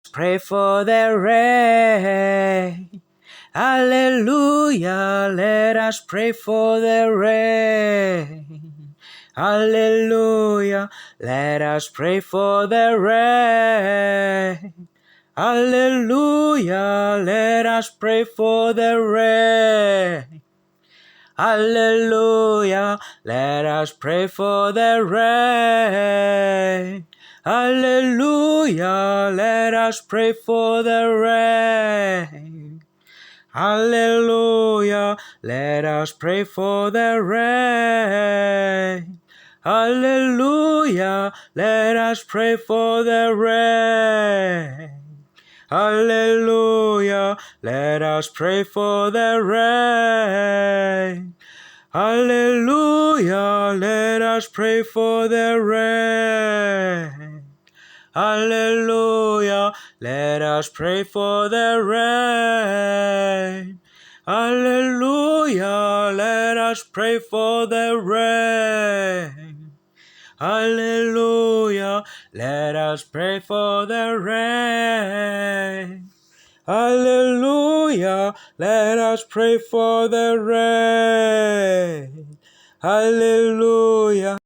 pray for the rain. Hallelujah, let us pray for the rain. Hallelujah, let us pray for the rain. Hallelujah, let us pray for the rain. Hallelujah, let us pray for the rain. Hallelujah, let us pray for the rain. Hallelujah, let us pray for the rain. Hallelujah, let us pray for the rain. Hallelujah, let us pray for the rain. Hallelujah, let us pray for the rain. Hallelujah, let us pray for the rain. Hallelujah, let us pray for the rain. Hallelujah, let us pray for the rain. Hallelujah, let us pray for the rain. Hallelujah.